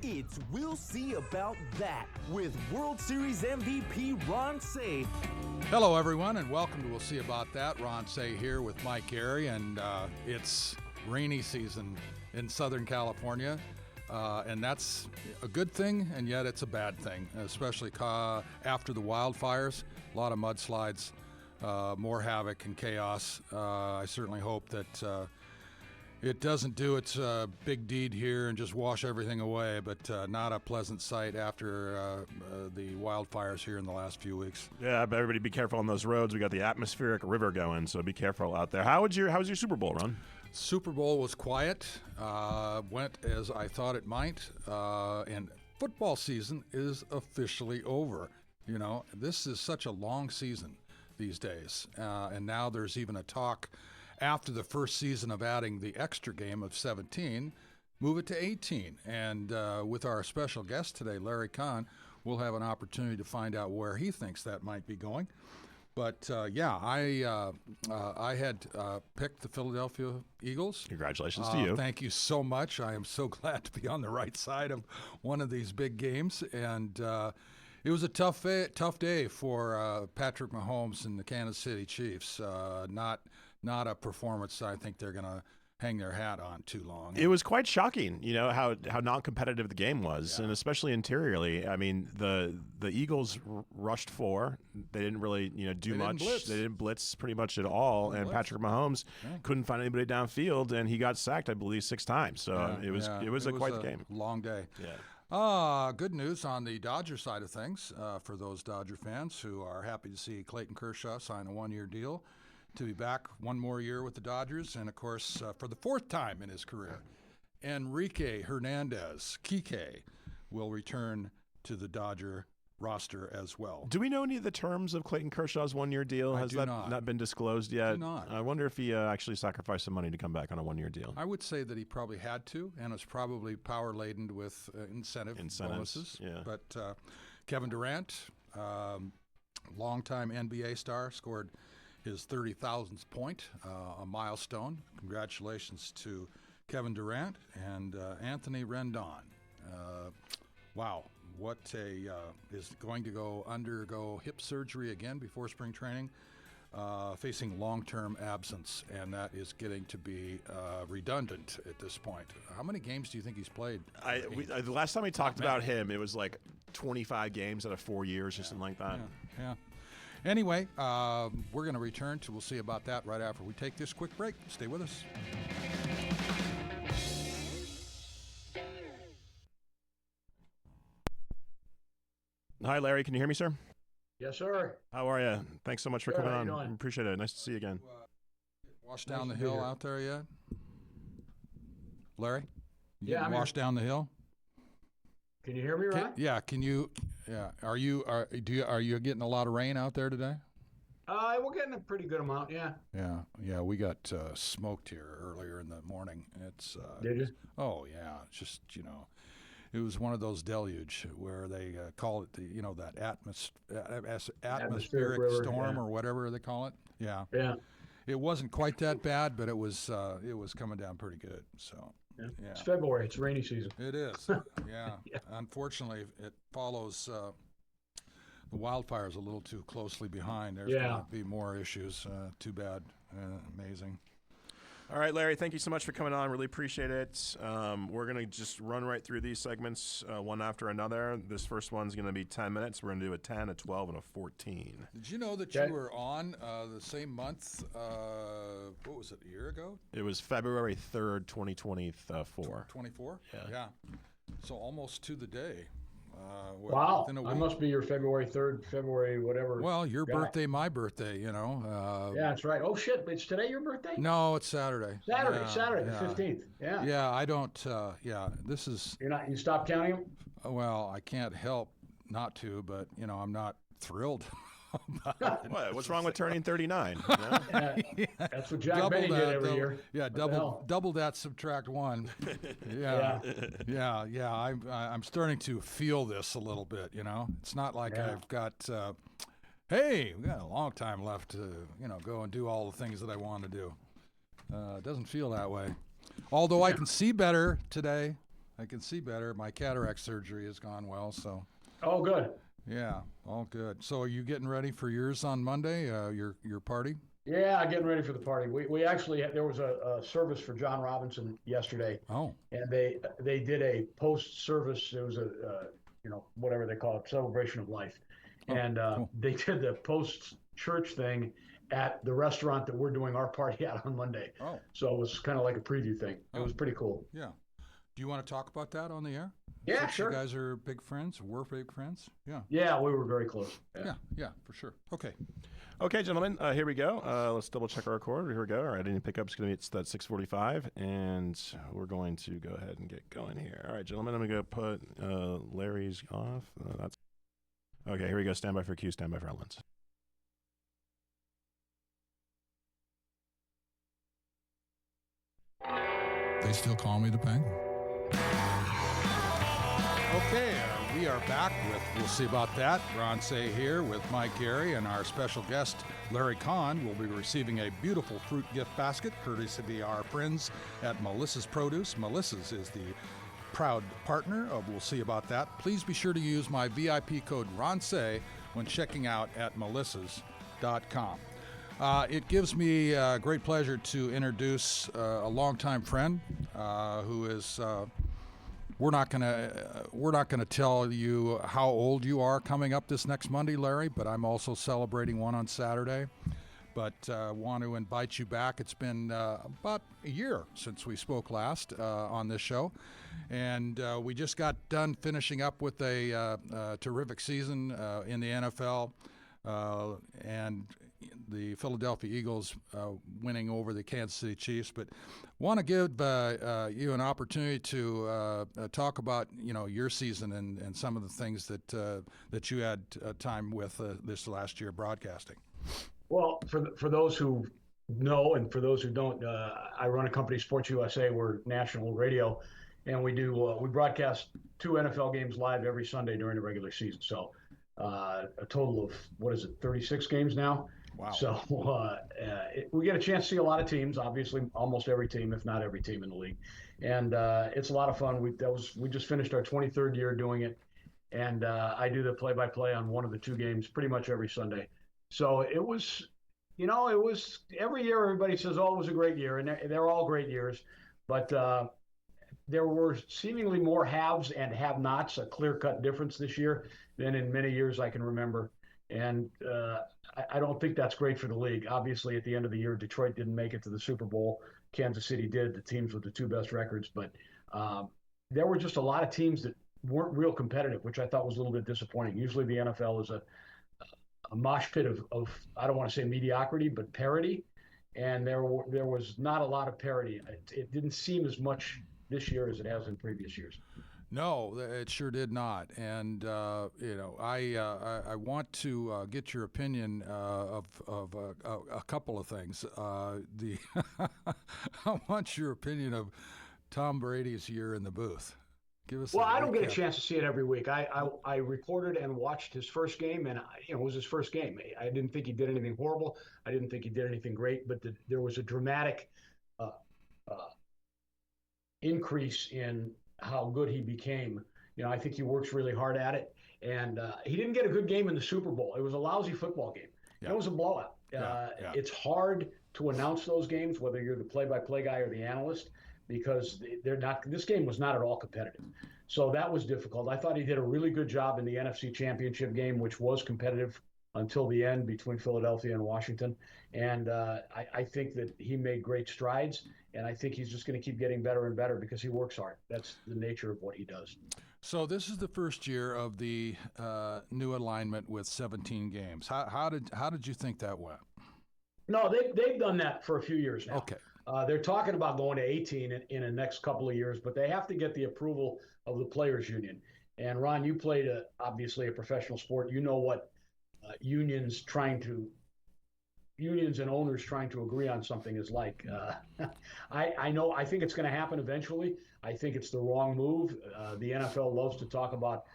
It's We'll See About That with World Series MVP Ron Cey. Hello, everyone, and welcome to We'll See About That. Ron Cey here with Mike Gary, and it's rainy season in Southern California, and that's a good thing, and yet it's a bad thing, especially after the wildfires. A lot of mudslides, more havoc and chaos. I certainly hope that it doesn't do its big deed here and just wash everything away, but not a pleasant sight after the wildfires here in the last few weeks. Yeah, but everybody be careful on those roads. We got the atmospheric river going, so be careful out there. How was your Super Bowl, Ron? Super Bowl was quiet, went as I thought it might, and football season is officially over. You know, this is such a long season these days, and now there's even a talk after the first season of adding the extra game of 17, move it to 18. And with our special guest today, Larry Kahn, we'll have an opportunity to find out where he thinks that might be going. But, I had picked the Philadelphia Eagles. Congratulations to you. Thank you so much. I am so glad to be on the right side of one of these big games. And it was a tough day for Patrick Mahomes and the Kansas City Chiefs. Not a performance I think they're going to hang their hat on too long. It was quite shocking, you know, how non-competitive the game was, and especially interiorly. I mean, the Eagles rushed 4. They didn't really, do much. They didn't blitz pretty much at all, and Patrick Mahomes couldn't find anybody downfield, and he got sacked, I believe, 6 times. So it was quite the game. Long day. Yeah. Good news on the Dodger side of things for those Dodger fans who are happy to see Clayton Kershaw sign a 1-year deal to be back one more year with the Dodgers, and of course, for the 4th time in his career, Enrique Hernandez, Kike, will return to the Dodger roster as well. Do we know any of the terms of Clayton Kershaw's 1-year deal? Has that not been disclosed yet? Do not. I wonder if he actually sacrificed some money to come back on a 1-year deal. I would say that he probably had to, and it's probably power-laden with incentives. Bonuses. Yeah. But Kevin Durant, longtime NBA star, scored his 30,000th point, a milestone. Congratulations to Kevin Durant and Anthony Rendon. Wow, is going to undergo hip surgery again before spring training, facing long-term absence, and that is getting to be redundant at this point. How many games do you think he's played? The last time we talked about him, it was like 25 games out of 4 years or something like that. Yeah. Anyway, we're going to return to We'll See About That right after we take this quick break. Stay with us. Hi, Larry. Can you hear me, sir? Yes, sir. How are you? Thanks so much for Good, coming how on. you doing? Appreciate it. Nice to see you again. Wash down the hill out there yet? Larry? I'm wash down the hill? Can you hear me, Ron? Can you? Yeah. Are you getting a lot of rain out there today? We're getting a pretty good amount, yeah. Yeah. We got smoked here earlier in the morning. It's Did you? Oh yeah. It's just it was one of those deluge where they call it that atmospheric storm or whatever they call it. Yeah. Yeah. It wasn't quite that bad, but it was coming down pretty good. So. Yeah. Yeah. It's February. It's rainy season. It is. Yeah. Unfortunately, it follows the wildfires a little too closely behind. There's going to be more issues. Too bad. Amazing. All right, Larry, thank you so much for coming on. Really appreciate it. We're going to just run right through these segments one after another. This first one's going to be 10 minutes. We're going to do a 10, a 12, and a 14. Did you know that you were on the same month, what was it, a year ago? It was February 3rd, 2024. 24? Yeah. So almost to the day. Wow. I must be your February 3rd, February whatever. Well, your birthday, my birthday, Yeah, that's right. Oh, shit. It's today your birthday? No, it's Saturday. Saturday, the 15th. Yeah. Yeah, I don't, this is. You stopped counting them? Well, I can't help not to, but, I'm not thrilled. What's wrong with turning 39? That's what Jack Benny did every year. Yeah, double that, subtract 1. Yeah. I'm starting to feel this a little bit. It's not like I've got. Hey, we got a long time left to go and do all the things that I want to do. It doesn't feel that way. Although I can see better today. I can see better. My cataract surgery has gone well, so. Oh, good. Yeah, all good. So are you getting ready for yours on Monday, your party? Yeah, getting ready for the party. We actually there was a service for John Robinson yesterday. Oh. And they did a post service. It was a whatever they call it, celebration of life, and cool. they did the post church thing at the restaurant that we're doing our party at on Monday. Oh. So it was kind of like a preview thing. It was pretty cool. Yeah. Do you want to talk about that on the air? Yeah, Since sure. You guys are big friends. We're big friends. Yeah. Yeah, we were very close. Yeah, for sure. Okay. Okay, gentlemen, here we go. Let's double check our record. Here we go. All right, any pickups going to be at 6:45, and we're going to go ahead and get going here. All right, gentlemen, I'm going to go put Larry's off. That's okay. Here we go. Stand by for Q. Stand by for Ellens. They still call me the Penguin. Okay, we are back with We'll See About That. Ron Say here with Mike Carey, and our special guest, Larry Kahn, will be receiving a beautiful fruit gift basket courtesy of our friends at Melissa's Produce. Melissa's is the proud partner of We'll See About That. Please be sure to use my VIP code RONSAY when checking out at melissas.com. It gives me great pleasure to introduce a longtime friend who is... We're not gonna tell you how old you are coming up this next Monday, Larry, but I'm also celebrating one on Saturday. But want to invite you back. It's been about a year since we spoke last on this show, and we just got done finishing up with a terrific season in the NFL, and the Philadelphia Eagles winning over the Kansas City Chiefs. But want to give you an opportunity to talk about your season and some of the things that you had time with this last year broadcasting. Well, for those who know and for those who don't, I run a company, Sports USA. We're national radio, and we broadcast 2 NFL games live every Sunday during the regular season. So a total of 36 games now. Wow. So we get a chance to see a lot of teams, obviously almost every team, if not every team in the league. And it's a lot of fun. We just finished our 23rd year doing it. And I do the play-by-play on one of the 2 games pretty much every Sunday. So it was every year everybody says, oh, it was a great year. And they're all great years. But there were seemingly more haves and have-nots, a clear-cut difference this year than in many years I can remember. And I don't think that's great for the league. Obviously, at the end of the year, Detroit didn't make it to the Super Bowl. Kansas City did, the teams with the 2 best records. But there were just a lot of teams that weren't real competitive, which I thought was a little bit disappointing. Usually the NFL is a mosh pit of I don't want to say mediocrity, but parity. And there was not a lot of parity. It didn't seem as much this year as it has in previous years. No, it sure did not. And I want to get your opinion of a couple of things. I want your opinion of Tom Brady's year in the booth. Give us. Well, I don't get a chance to see it every week. I recorded and watched his first game, and it was his first game. I didn't think he did anything horrible. I didn't think he did anything great, but there was a dramatic increase in how good he became. I think he works really hard at it, and he didn't get a good game in the Super Bowl. It was a lousy football game. Yeah. It was a blowout. It's hard to announce those games, whether you're the play-by-play guy or the analyst, because they're not. This game was not at all competitive, so that was difficult. I thought he did a really good job in the NFC Championship game, which was competitive until the end between Philadelphia and Washington, and I think that he made great strides. And I think he's just going to keep getting better and better because he works hard. That's the nature of what he does. So this is the first year of the new alignment with 17 games. How did you think that went? No, they've done that for a few years now. Okay. They're talking about going to 18 in the next couple of years, but they have to get the approval of the players' union. And Ron, you played obviously a professional sport. You know what unions and owners trying to agree on something is like. I think it's going to happen eventually. I think it's the wrong move. The NFL loves to talk about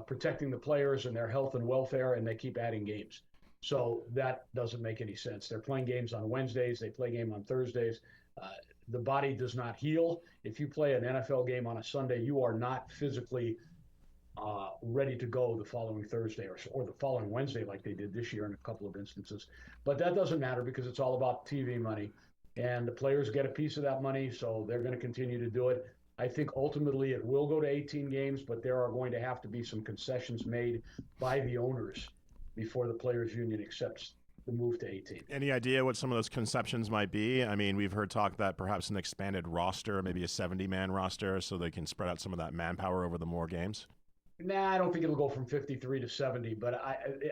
protecting the players and their health and welfare, and they keep adding games. So that doesn't make any sense. They're playing games on Wednesdays. They play game on Thursdays. the body does not heal. If you play an NFL game on a Sunday, you are not physically ready to go the following Thursday or the following Wednesday, like they did this year in a couple of instances. But that doesn't matter because it's all about TV money, and the players get a piece of that money, so they're going to continue to do it. I think ultimately it will go to 18 games, but there are going to have to be some concessions made by the owners before the players' union accepts the move to 18. Any idea what some of those conceptions might be? I mean, we've heard talk that perhaps an expanded roster, maybe a 70-man roster, so they can spread out some of that manpower over the more games. Nah, I don't think it'll go from 53 to 70, but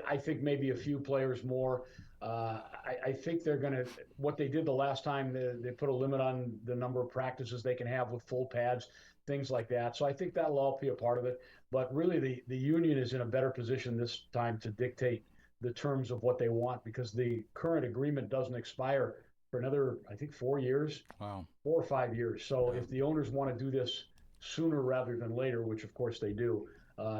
I think maybe a few players more. I think they're going to, what they did the last time, they put a limit on the number of practices they can have with full pads, things like that. So I think that'll all be a part of it. But really, the union is in a better position this time to dictate the terms of what they want, because the current agreement doesn't expire for another, I think, 4 years. Wow. 4 or 5 years. So if the owners want to do this sooner rather than later, which of course they do,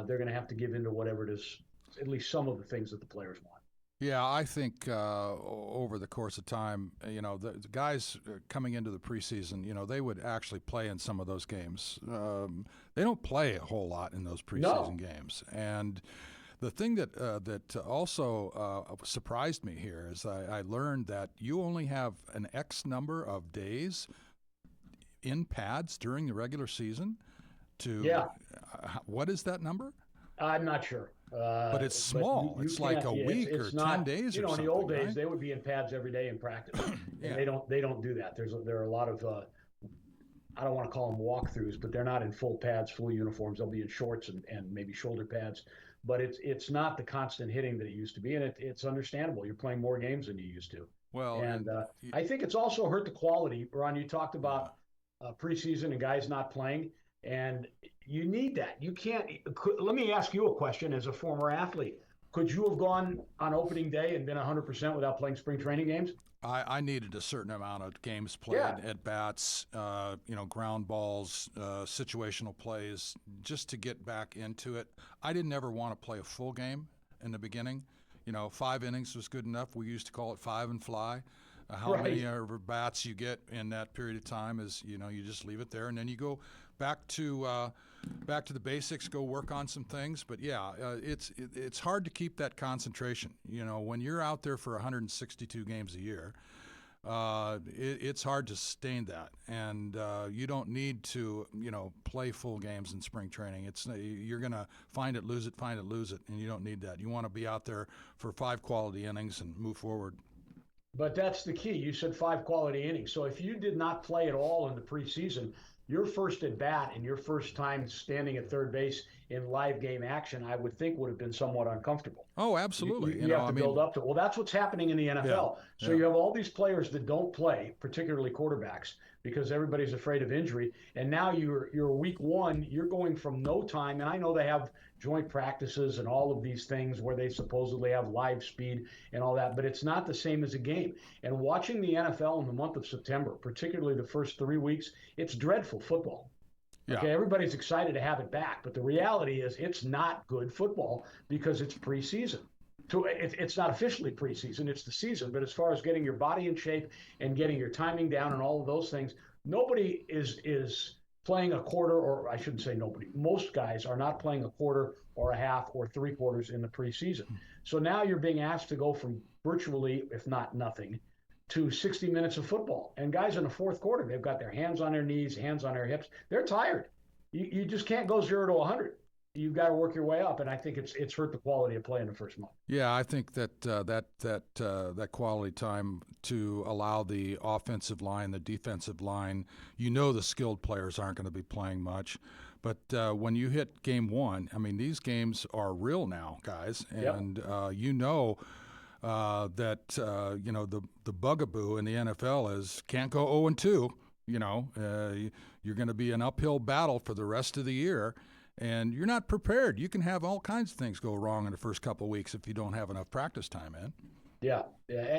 they're going to have to give in to whatever it is, at least some of the things that the players want. Yeah, I think over the course of time, the guys coming into the preseason, they would actually play in some of those games. They don't play a whole lot in those preseason games. And the thing that also surprised me here is I learned that you only have an X number of days in pads during the regular season. What is that number? I'm not sure. But it's small. It's like a week or 10 days or something. In the old days, right? they would be in pads every day in practice. And they don't do that. There are a lot of I don't want to call them walkthroughs, but they're not in full pads, full uniforms. They'll be in shorts and maybe shoulder pads. But it's not the constant hitting that it used to be, and it's understandable. You're playing more games than you used to. Well, and I think it's also hurt the quality. Ron, you talked about preseason and guys not playing. And you need that. You can't. Let me ask you a question as a former athlete. Could you have gone on opening day and been 100% without playing spring training games? I needed a certain amount of games played, at bats, ground balls, situational plays, just to get back into it. I didn't ever want to play a full game in the beginning. 5 innings was good enough. We used to call it 5 and fly. How many bats you get in that period of time is, you just leave it there, and then you go back to the basics, go work on some things. But it's hard to keep that concentration. When you're out there for 162 games a year, it's hard to sustain that, and you don't need to play full games in spring training. You're gonna find it, lose it, and you don't need that. You want to be out there for 5 quality innings and move forward. But that's the key. You said 5 quality innings. So if you did not play at all in the preseason, your first at bat and your first time standing at third base in live game action, I would think would have been somewhat uncomfortable. Oh, absolutely. You have to build up to it. Well, that's what's happening in the NFL. So you have all these players that don't play, particularly quarterbacks, because everybody's afraid of injury. And now you're week 1, you're going from no time. And I know they have joint practices and all of these things where they supposedly have live speed and all that, but it's not the same as a game. And watching the NFL in the month of September, particularly the first 3 weeks, it's dreadful football. Yeah. Okay, everybody's excited to have it back, but the reality is it's not good football because it's preseason. It's not officially preseason, it's the season, but as far as getting your body in shape and getting your timing down and all of those things, nobody is playing a quarter, or I shouldn't say nobody. Most guys are not playing a quarter or a half or 3 quarters in the preseason. So now you're being asked to go from virtually, if not nothing, to 60 minutes of football. And guys in the fourth quarter, they've got their hands on their knees, hands on their hips. They're tired. You just can't go 0 to 100. You've got to work your way up, and I think it's hurt the quality of play in the first month. Yeah, I think that quality time to allow the offensive line, the defensive line, the skilled players aren't going to be playing much, but when you hit game 1, I mean, these games are real now, guys, and that the bugaboo in the NFL is can't go 0-2. You're going to be an uphill battle for the rest of the year. And you're not prepared. You can have all kinds of things go wrong in the first couple of weeks if you don't have enough practice time in. Yeah.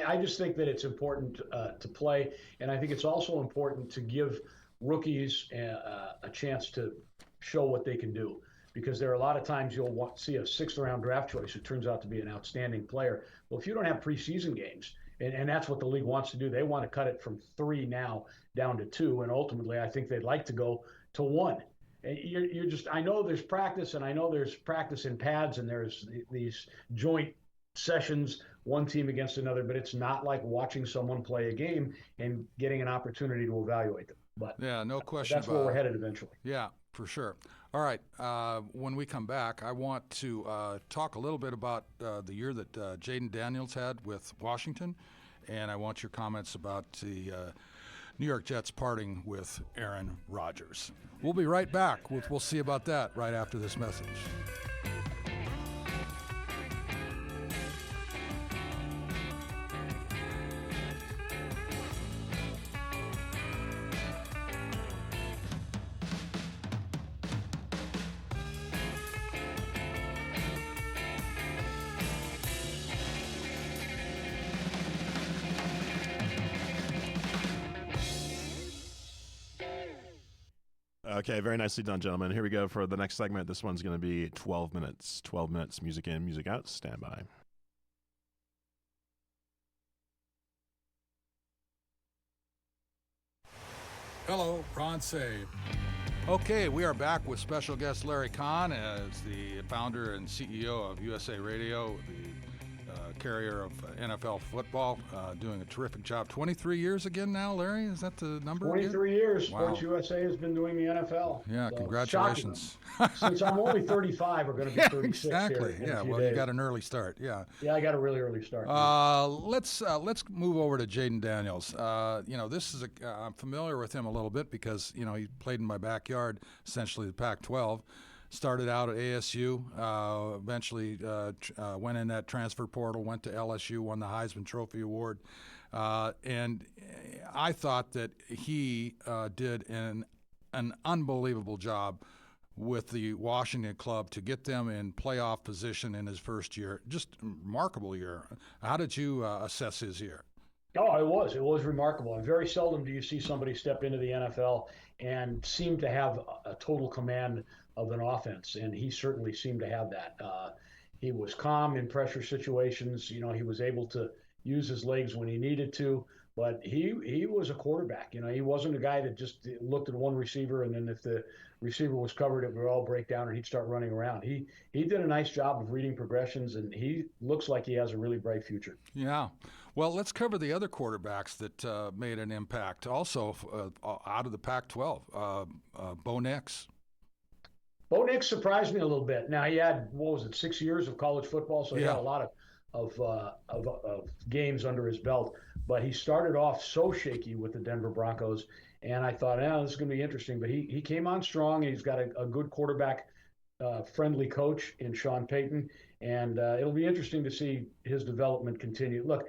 I just think that it's important to play, and I think it's also important to give rookies a chance to show what they can do, because there are a lot of times you'll see a 6th round draft choice who turns out to be an outstanding player. Well, if you don't have preseason games And that's what the league wants to do. They want to cut it from 3 now down to 2, and ultimately, I think they'd like to go to 1. And you're just, I know there's practice, and I know there's practice in pads, and there's these joint sessions, one team against another, but it's not like watching someone play a game and getting an opportunity to evaluate them. But yeah, no question. That's where we're headed eventually. Yeah, for sure. All right. When we come back, I want to talk a little bit about the year that Jaden Daniels had with Washington, and I want your comments about the New York Jets parting with Aaron Rodgers. We'll be right back. We'll see about that right after this message. Okay, very nicely done, gentlemen. Here we go for the next segment. This one's going to be 12 minutes. 12 minutes, music in, music out. Stand by. Hello, Ron Say. Okay, we are back with special guest Larry Kahn as the founder and CEO of USA Radio, the carrier of NFL football, doing a terrific job. 23 years again now, Larry? Is that the number? 23 years. Wow. Sports USA has been doing the NFL. Yeah, so congratulations. Since I'm only 35, we're going to be 36 exactly. here. Yeah, well, days. You got an early start. Yeah. Yeah, I got a really early start. Let's move over to Jaden Daniels. This is I'm familiar with him a little bit because he played in my backyard, essentially the Pac-12. Started out at ASU, eventually went in that transfer portal, went to LSU, won the Heisman Trophy Award. And I thought that he did an unbelievable job with the Washington club to get them in playoff position in his first year. Just a remarkable year. How did you assess his year? Oh, it was remarkable. And very seldom do you see somebody step into the NFL and seem to have a total command of an offense. And he certainly seemed to have that. He was calm in pressure situations. He was able to use his legs when he needed to, but he was a quarterback. He wasn't a guy that just looked at one receiver and then if the receiver was covered, it would all break down and he'd start running around. He did a nice job of reading progressions, and he looks like he has a really bright future. Yeah. Well, let's cover the other quarterbacks that made an impact also out of the Pac-12. Bo Nix. Bo Nix surprised me a little bit. Now, he had, 6 years of college football, so he had a lot of games under his belt. But he started off so shaky with the Denver Broncos, and I thought, this is going to be interesting. But he came on strong. He's got a good quarterback friendly coach in Sean Payton, and it'll be interesting to see his development continue. Look,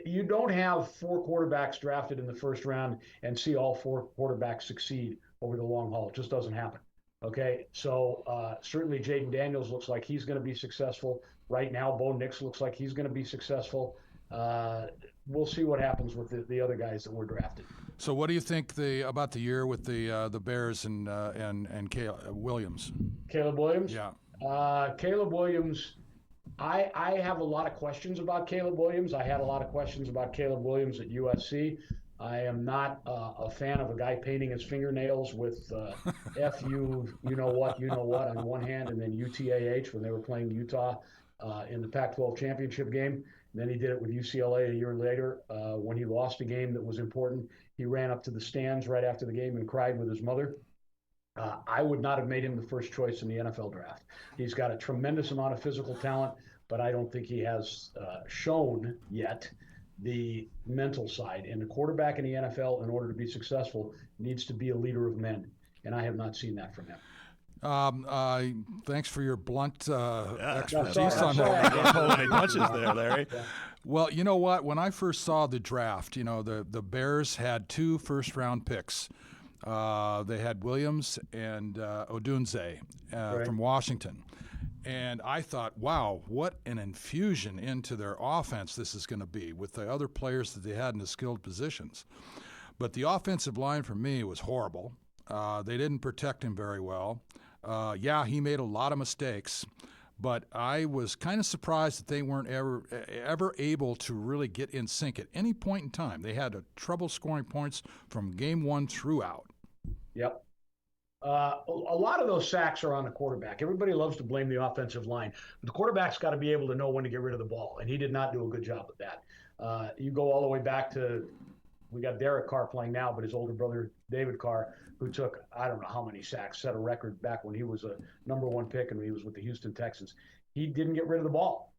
you don't have 4 quarterbacks drafted in the first round and see all 4 quarterbacks succeed over the long haul. It just doesn't happen. Okay, so certainly Jaden Daniels looks like he's going to be successful. Right now, Bo Nix looks like he's going to be successful. We'll see what happens with the other guys that were drafted. So, what do you think about the year with the Bears and Caleb Williams? Caleb Williams? Yeah. Caleb Williams, I have a lot of questions about Caleb Williams. I had a lot of questions about Caleb Williams at USC. I am not a fan of a guy painting his fingernails with F-U, you know what on one hand, and then UTAH when they were playing Utah in the Pac-12 championship game. And then he did it with UCLA a year later when he lost a game that was important. He ran up to the stands right after the game and cried with his mother. I would not have made him the first choice in the NFL draft. He's got a tremendous amount of physical talent, but I don't think he has shown yet the mental side. And the quarterback in the NFL, in order to be successful, needs to be a leader of men. And I have not seen that from him. Thanks for your blunt expertise on that. Don't pull any punches there, Larry. Yeah. Well, you know what? When I first saw the draft, the Bears had 2 first-round picks. They had Williams and Odunze from Washington. And I thought, wow, what an infusion into their offense this is going to be with the other players that they had in the skilled positions. But the offensive line for me was horrible. They didn't protect him very well. He made a lot of mistakes, but I was kind of surprised that they weren't ever able to really get in sync at any point in time. They had trouble scoring points from game one throughout. Yep. A lot of those sacks are on the quarterback. Everybody loves to blame the offensive line, but the quarterback's got to be able to know when to get rid of the ball, and he did not do a good job with that. You go all the way back to, we got Derek Carr playing now, but his older brother David Carr, who took I don't know how many sacks, set a record back when he was a #1 pick and he was with the Houston Texans. He didn't get rid of the ball.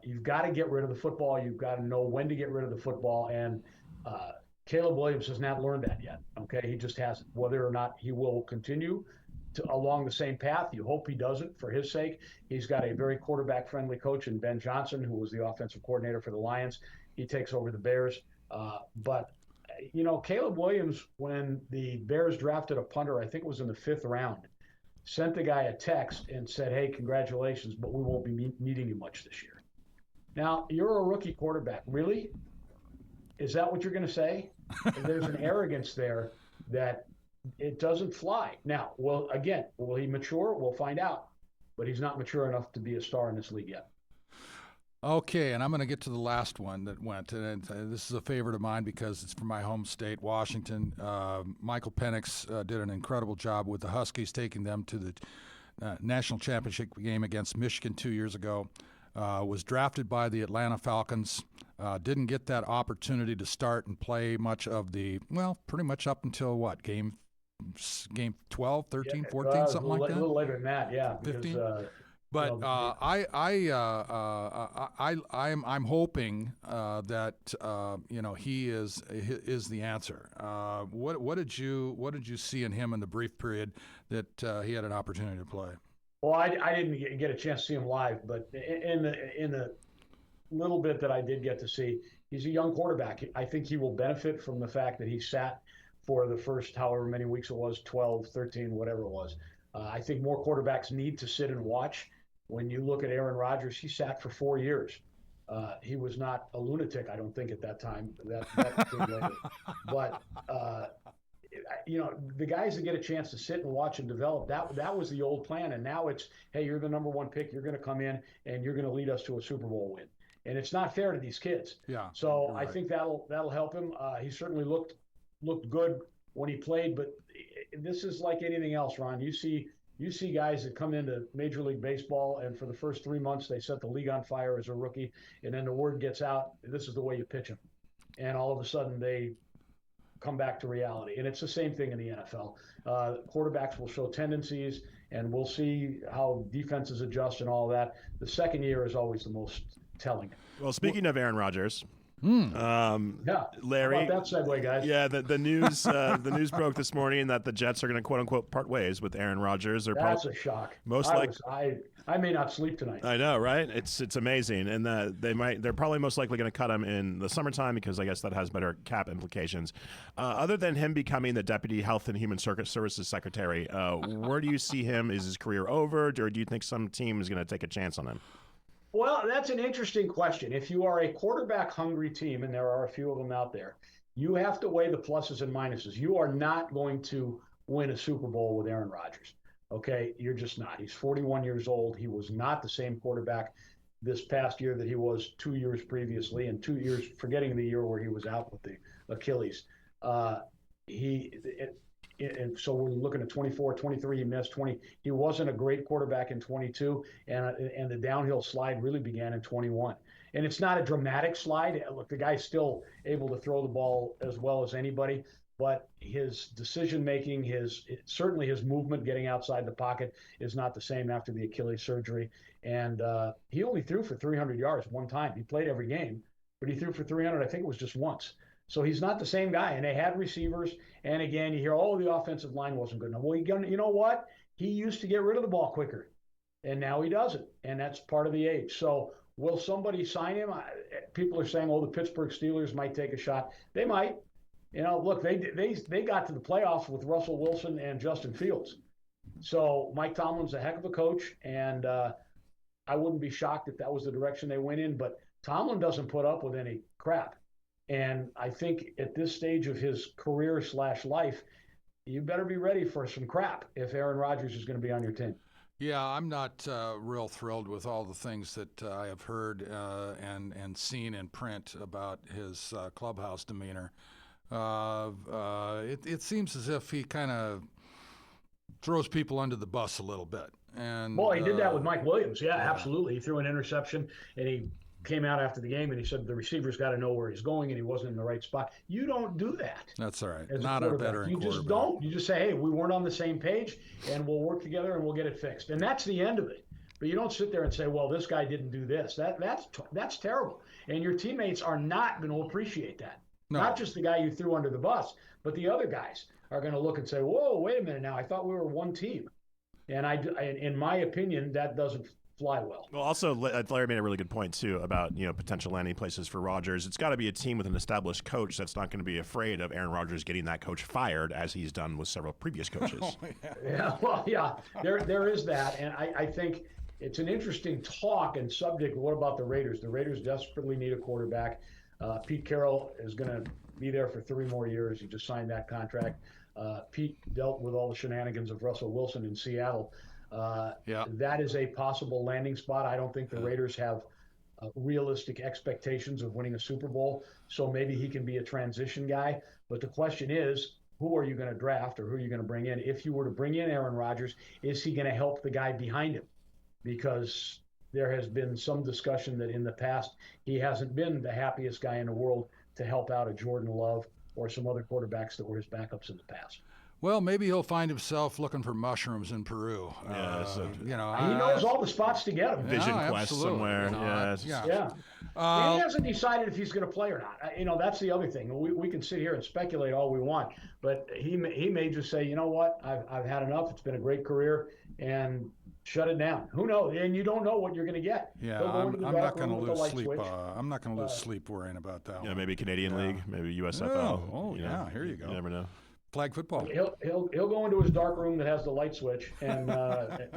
You've got to get rid of the football. You've got to know when to get rid of the football, and Caleb Williams has not learned that yet. Okay, he just hasn't. Whether or not he will continue along the same path, you hope he doesn't for his sake. He's got a very quarterback-friendly coach in Ben Johnson, who was the offensive coordinator for the Lions. He takes over the Bears. But Caleb Williams, when the Bears drafted a punter, I think it was in the 5th round, sent the guy a text and said, "Hey, congratulations, but we won't be needing you much this year." Now, you're a rookie quarterback. Really? Is that what you're going to say? There's an arrogance there that it doesn't fly. Now, will he mature? We'll find out. But he's not mature enough to be a star in this league yet. Okay, and I'm going to get to the last one that went, and this is a favorite of mine because it's from my home state, Washington. Michael Penix did an incredible job with the Huskies, taking them to the national championship game against Michigan 2 years ago. Was drafted by the Atlanta Falcons, didn't get that opportunity to start and play much of pretty much up until what, game 12, 13, 14, something like that? A little later than that, yeah. 15? But I'm hoping that he is the answer. What did you see in him in the brief period that he had an opportunity to play? Well, I didn't get a chance to see him live, but in the little bit that I did get to see, he's a young quarterback. I think he will benefit from the fact that he sat for the first however many weeks it was, 12, 13, whatever it was. I think more quarterbacks need to sit and watch. When you look at Aaron Rodgers, he sat for 4 years. He was not a lunatic, I don't think, at that time. That came later. But the guys that get a chance to sit and watch and develop, that was the old plan. And now it's, hey, you're the #1 pick. You're going to come in and you're going to lead us to a Super Bowl win. And it's not fair to these kids. Yeah. So I think that'll help him. He certainly looked good when he played. But this is like anything else, Ron. You see guys that come into Major League Baseball, and for the first 3 months, they set the league on fire as a rookie. And then the word gets out, this is the way you pitch them. And all of a sudden, they come back to reality. And it's the same thing in the NFL. Quarterbacks will show tendencies, and we'll see how defenses adjust and all that. The second year is always the most telling. Well, speaking of Aaron Rodgers, Yeah, Larry. How about that segue, guys? Yeah, the news broke this morning that the Jets are going to quote unquote part ways with Aaron Rodgers. That's a shock. I may not sleep tonight. I know, right? It's amazing, and they're probably most likely going to cut him in the summertime because I guess that has better cap implications. Other than him becoming the Deputy Health and Human Services Secretary, where do you see him? Is his career over, or do you think some team is going to take a chance on him? Well, that's an interesting question. If you are a quarterback-hungry team, and there are a few of them out there, you have to weigh the pluses and minuses. You are not going to win a Super Bowl with Aaron Rodgers, okay? You're just not. He's 41 years old. He was not the same quarterback this past year that he was 2 years previously, and 2 years, forgetting the year where he was out with the Achilles. And so we're looking at 24, 23, he missed 20. He wasn't a great quarterback in 22, and the downhill slide really began in 21. And it's not a dramatic slide. Look, the guy's still able to throw the ball as well as anybody, but his decision-making, certainly his movement getting outside the pocket is not the same after the Achilles surgery. And he only threw for 300 yards one time. He played every game, but he threw for 300, I think it was just once. So he's not the same guy. And they had receivers. And again, you hear, the offensive line wasn't good enough. Well, you know what? He used to get rid of the ball quicker. And now he doesn't. And that's part of the age. So will somebody sign him? People are saying, the Pittsburgh Steelers might take a shot. They might. Look, they got to the playoffs with Russell Wilson and Justin Fields. So Mike Tomlin's a heck of a coach. And I wouldn't be shocked if that was the direction they went in. But Tomlin doesn't put up with any crap. And I think at this stage of his career / life, you better be ready for some crap if Aaron Rodgers is going to be on your team. Yeah, I'm not real thrilled with all the things that I have heard and seen in print about his clubhouse demeanor. It seems as if he kind of throws people under the bus a little bit. And Boy, he did that with Mike Williams. Yeah, absolutely. He threw an interception, and he came out after the game and he said the receiver's got to know where he's going, and he wasn't in the right spot. You don't do that. That's all right. As Not a veteran you just don't. You just say, hey, we weren't on the same page, and we'll work together and we'll get it fixed. And that's the end of it. But you don't sit there and say, well, this guy didn't do this. That's terrible. And your teammates are not going to appreciate that. No. Not just the guy you threw under the bus, but the other guys are going to look and say, whoa, wait a minute now. I thought we were one team. And in my opinion, that doesn't fly well. Well, also, Larry made a really good point, too, about potential landing places for Rodgers. It's got to be a team with an established coach that's not going to be afraid of Aaron Rodgers getting that coach fired, as he's done with several previous coaches. There is that. And I think it's an interesting talk and subject. What about the Raiders? The Raiders desperately need a quarterback. Pete Carroll is going to be there for 3 more years. He just signed that contract. Pete dealt with all the shenanigans of Russell Wilson in Seattle. That is a possible landing spot. I don't think the Raiders have realistic expectations of winning a Super Bowl, so maybe he can be a transition guy. But the question is, who are you going to draft or who are you going to bring in? If you were to bring in Aaron Rodgers, is he going to help the guy behind him? Because there has been some discussion that in the past he hasn't been the happiest guy in the world to help out a Jordan Love or some other quarterbacks that were his backups in the past. Well, maybe he'll find himself looking for mushrooms in Peru. He knows all the spots to get them. Vision Quest somewhere. He hasn't decided if he's going to play or not. That's the other thing. We can sit here and speculate all we want, but he may just say, you know what, I've had enough. It's been a great career, and shut it down. Who knows? And you don't know what you're going to get. Yeah, I'm not going to lose sleep. I'm not going to lose sleep worrying about that. Yeah, maybe Canadian League, maybe USFL. Oh, here you go. You never know. Flag football. He'll go into his dark room that has the light switch and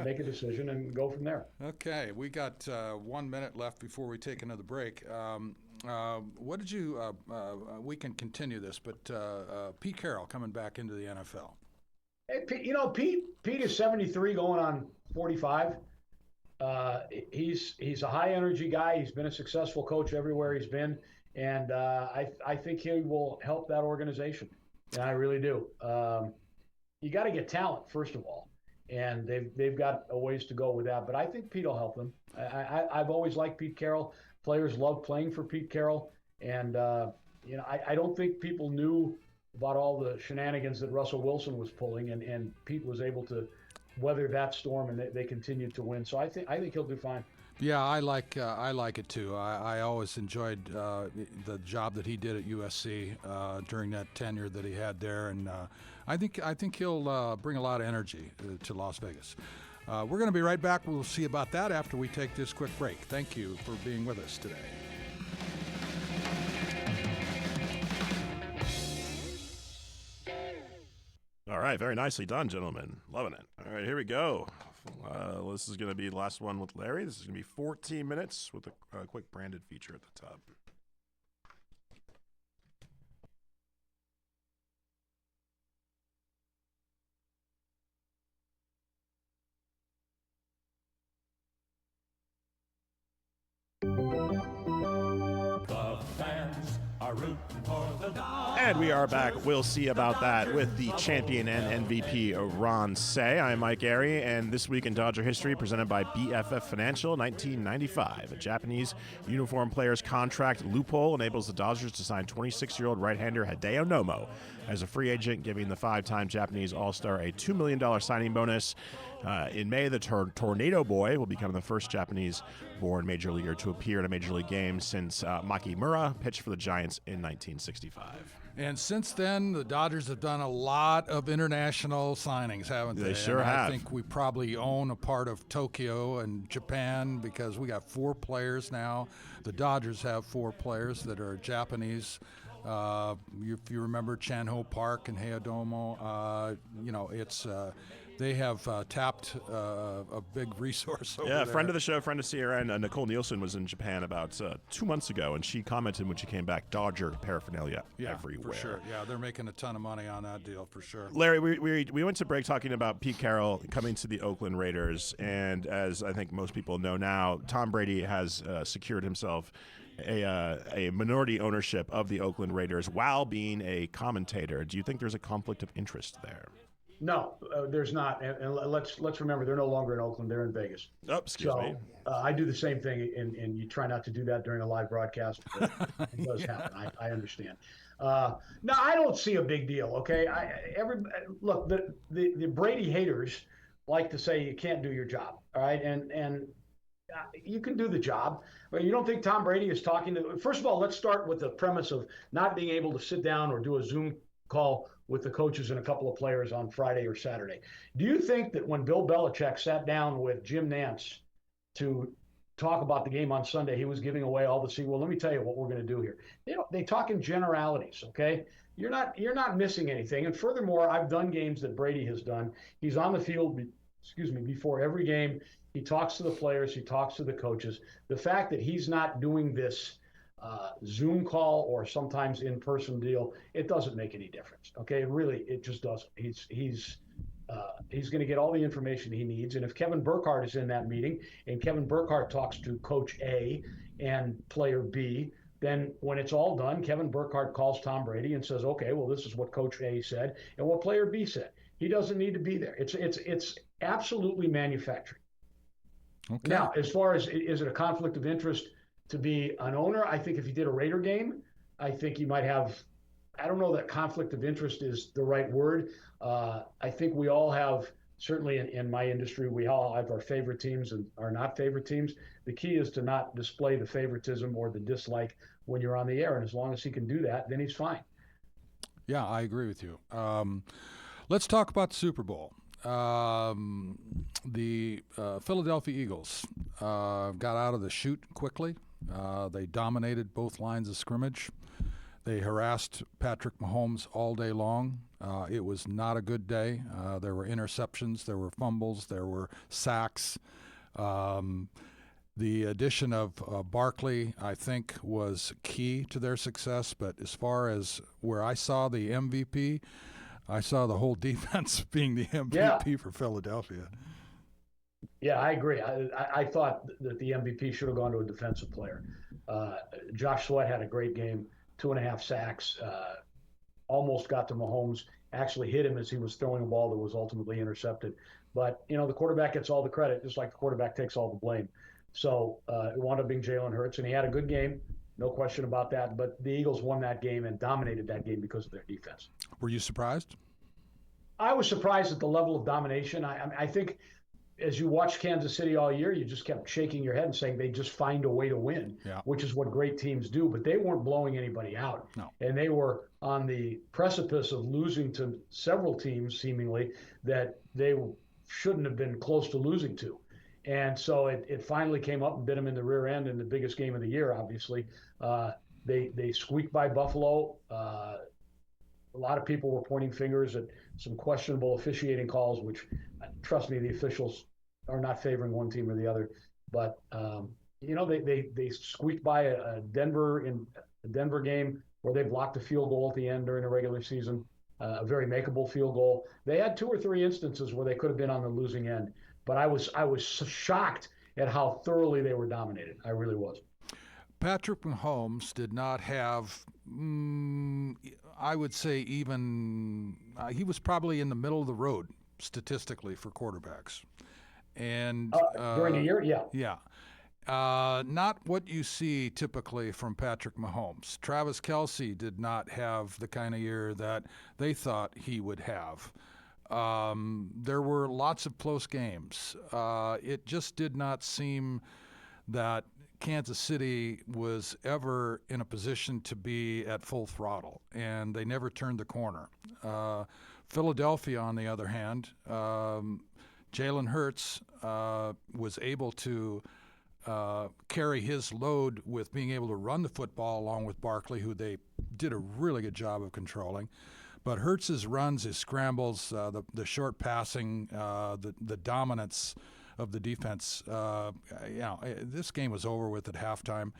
make a decision and go from there. Okay, we got 1 minute left before we take another break. What did you? We can continue this, but Pete Carroll coming back into the NFL. Hey, Pete is 73, going on 45. He's a high energy guy. He's been a successful coach everywhere he's been, and I think he will help that organization. And I really do. You got to get talent first of all, and they've got a ways to go with that. But I think Pete will help them. I've always liked Pete Carroll. Players love playing for Pete Carroll, and I don't think people knew about all the shenanigans that Russell Wilson was pulling, and Pete was able to weather that storm, and they continued to win. So I think he'll do fine. Yeah, I like it too. I always enjoyed the job that he did at USC during that tenure that he had there, and I think he'll bring a lot of energy to Las Vegas. We're going to be right back. We'll see about that after we take this quick break. Thank you for being with us today. All right, very nicely done, gentlemen. Loving it. All right, here we go. This is going to be the last one with Larry. This is going to be 14 minutes with a quick branded feature at the top. And we are back. We'll see about that with the champion and MVP, Ron Say. I'm Mike Airy, and this week in Dodger history, presented by BFF Financial, 1995. A Japanese uniform player's contract loophole enables the Dodgers to sign 26-year-old right-hander Hideo Nomo as a free agent, giving the 5-time Japanese All-Star a $2 million signing bonus. In May, the Tornado Boy will become the first Japanese-born major leaguer to appear in a major league game since Makimura pitched for the Giants in 1965. And since then, the Dodgers have done a lot of international signings, haven't they? They sure have. I think we probably own a part of Tokyo and Japan because we got 4 players now. The Dodgers have 4 players that are Japanese. If you remember Chanho Park and Heidomo, they have tapped a big resource over Yeah, there. friend of the show, friend of CRN, Nicole Nielsen was in Japan about 2 months ago, and she commented when she came back, Dodger paraphernalia everywhere. For sure. Yeah, they're making a ton of money on that deal for sure. Larry, we went to break talking about Pete Carroll coming to the Oakland Raiders, and as I think most people know now, Tom Brady has secured himself a minority ownership of the Oakland Raiders while being a commentator. Do you think there's a conflict of interest there? No, there's not. And let's remember, they're no longer in Oakland; they're in Vegas. Oh, excuse me. I do the same thing, and you try not to do that during a live broadcast, but it does happen. I understand. No, I don't see a big deal. Okay, look, the Brady haters like to say you can't do your job. All right, and you can do the job, but you don't think Tom Brady is talking to? First of all, let's start with the premise of not being able to sit down or do a Zoom call with the coaches and a couple of players on Friday or Saturday. Do you think that when Bill Belichick sat down with Jim Nantz to talk about the game on Sunday, he was giving away all the secrets? Well, let me tell you what we're going to do here. They talk in generalities, okay? You're not missing anything. And furthermore, I've done games that Brady has done. He's on the field, before every game. He talks to the players. He talks to the coaches. The fact that he's not doing this Zoom call or sometimes in-person deal, it doesn't make any difference. Okay, it just doesn't. He's going to get all the information he needs. And if Kevin Burkhardt is in that meeting and Kevin Burkhardt talks to Coach A and player B, then when it's all done, Kevin Burkhardt calls Tom Brady and says, "Okay, well, this is what Coach A said and what player B said." He doesn't need to be there. It's absolutely manufactured. Okay. Now, as far as is it a conflict of interest to be an owner? I think if you did a Raider game, I think you might have, I don't know that conflict of interest is the right word. I think we all have, certainly in my industry, we all have our favorite teams and our not favorite teams. The key is to not display the favoritism or the dislike when you're on the air. And as long as he can do that, then he's fine. Yeah, I agree with you. Let's talk about the Super Bowl. The Philadelphia Eagles got out of the chute quickly. They dominated both lines of scrimmage. They harassed Patrick Mahomes all day long. It was not a good day. There were interceptions, there were fumbles, there were sacks. The addition of Barkley, I think, was key to their success. But as far as where I saw the MVP, I saw the whole defense being the MVP for Philadelphia. Yeah, I agree. I thought that the MVP should have gone to a defensive player. Josh Sweat had a great game, 2.5 sacks, almost got to Mahomes, actually hit him as he was throwing a ball that was ultimately intercepted. But, the quarterback gets all the credit, just like the quarterback takes all the blame. So it wound up being Jalen Hurts, and he had a good game, no question about that. But the Eagles won that game and dominated that game because of their defense. Were you surprised? I was surprised at the level of domination. I think as you watched Kansas City all year, you just kept shaking your head and saying they just find a way to win, which is what great teams do. But they weren't blowing anybody out. No. And they were on the precipice of losing to several teams, seemingly, that they shouldn't have been close to losing to. And so it finally came up and bit them in the rear end in the biggest game of the year, obviously. They squeaked by Buffalo. A lot of people were pointing fingers at some questionable officiating calls, which, trust me, the officials are not favoring one team or the other. But, they squeaked by a Denver game where they blocked a field goal at the end during the regular season, a very makeable field goal. They had 2 or 3 instances where they could have been on the losing end. But I was shocked at how thoroughly they were dominated. I really was. Patrick Mahomes did not have, I would say even, he was probably in the middle of the road statistically for quarterbacks. And during the year, yeah. Yeah. Not what you see typically from Patrick Mahomes. Travis Kelce did not have the kind of year that they thought he would have. There were lots of close games. It just did not seem that Kansas City was ever in a position to be at full throttle, and they never turned the corner. Philadelphia, on the other hand, Jalen Hurts was able to carry his load with being able to run the football along with Barkley, who they did a really good job of controlling. But Hurts's runs, his scrambles, the short passing, the dominance of the defense. This game was over with at halftime.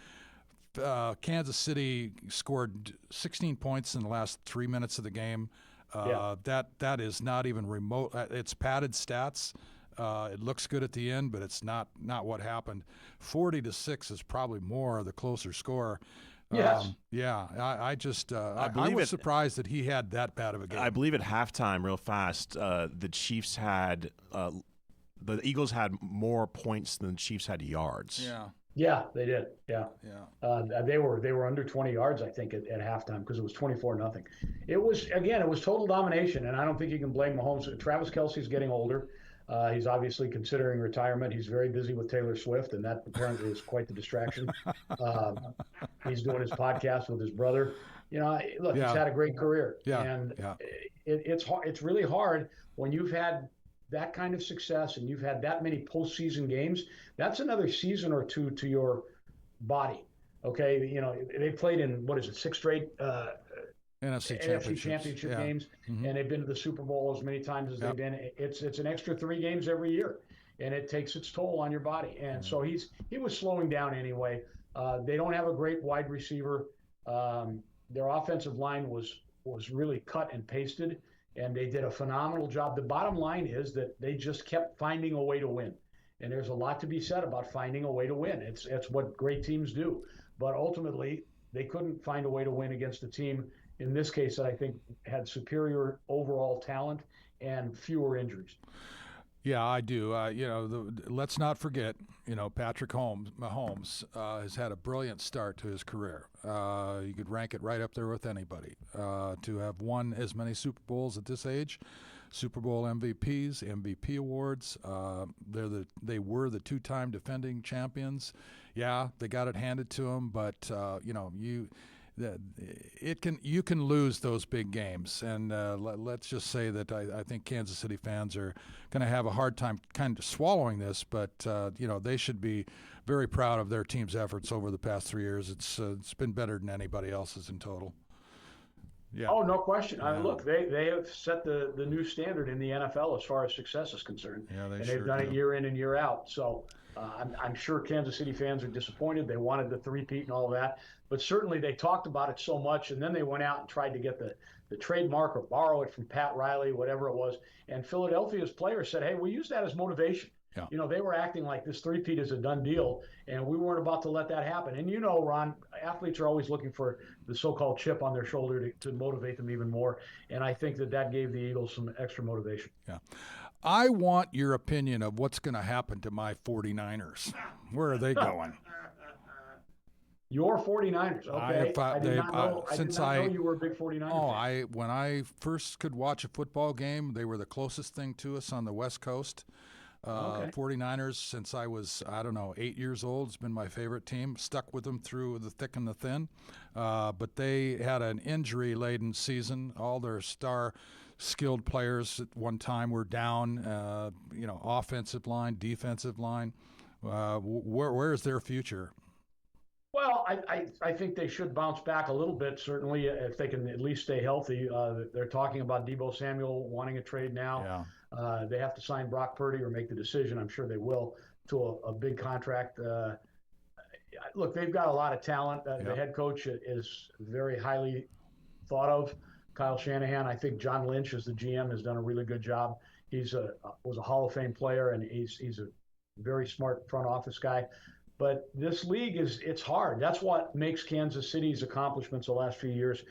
Kansas City scored 16 points in the last 3 minutes of the game. That is not even remote. It's padded stats. It looks good at the end, but it's not what happened. 40-6 is probably more the closer score. Yes. I was surprised that he had that bad of a game. I believe at halftime, real fast, the Chiefs had the Eagles had more points than the Chiefs had yards. Yeah, they did. Yeah. They were under 20 yards, I think, at halftime because it was 24-0. It was total domination, and I don't think you can blame Mahomes. Travis Kelce's getting older. He's obviously considering retirement. He's very busy with Taylor Swift, and that apparently is quite the distraction. He's doing his podcast with his brother. He's had a great career. It's hard. It's really hard when you've had that kind of success and you've had that many postseason games. That's another season or two to your body. Okay, they played in 6 straight NFC championship games, and they've been to the Super Bowl as many times as they've been. It's an extra 3 games every year, and it takes its toll on your body. And so he was slowing down anyway. They don't have a great wide receiver. Their offensive line was really cut and pasted, and they did a phenomenal job. The bottom line is that they just kept finding a way to win, and there's a lot to be said about finding a way to win. It's what great teams do, but ultimately they couldn't find a way to win against a team, in this case, that I think had superior overall talent and fewer injuries. Yeah, I do. Let's not forget, Patrick Mahomes has had a brilliant start to his career. You could rank it right up there with anybody. To have won as many Super Bowls at this age, Super Bowl MVPs, MVP awards. They were the 2-time defending champions. Yeah, they got it handed to them, but you can lose those big games, and let's just say that I think Kansas City fans are going to have a hard time kind of swallowing this, but they should be very proud of their team's efforts over the past 3 years. It's been better than anybody else's in total. Yeah. Oh, no question. Look, they have set the new standard in the NFL as far as success is concerned. Yeah, they've done it year in and year out. So I'm sure Kansas City fans are disappointed. They wanted the three-peat and all of that, but certainly they talked about it so much, and then they went out and tried to get the trademark or borrow it from Pat Riley, whatever it was. And Philadelphia's players said, hey, we use that as motivation. Yeah. They were acting like this three-peat is a done deal, and we weren't about to let that happen. And Ron, athletes are always looking for the so-called chip on their shoulder to motivate them even more. And I think that gave the Eagles some extra motivation. Yeah. I want your opinion of what's going to happen to my 49ers. Where are they going? Your 49ers, okay. I did not know you were a big 49ers fan. When I first could watch a football game, they were the closest thing to us on the West Coast. 49ers, since I was, 8 years old, it's been my favorite team. Stuck with them through the thick and the thin. But they had an injury-laden season. All their star skilled players at one time were down, offensive line, defensive line. Where is their future? Well, I think they should bounce back a little bit, certainly, if they can at least stay healthy. They're talking about Deebo Samuel wanting a trade now. Yeah. They have to sign Brock Purdy or make the decision. I'm sure they will, to a big contract. Look, they've got a lot of talent. The head coach is very highly thought of, Kyle Shanahan. I think John Lynch, as the GM, has done a really good job. Was a Hall of Fame player, and he's a very smart front office guy. But this league it's hard. That's what makes Kansas City's accomplishments the last few years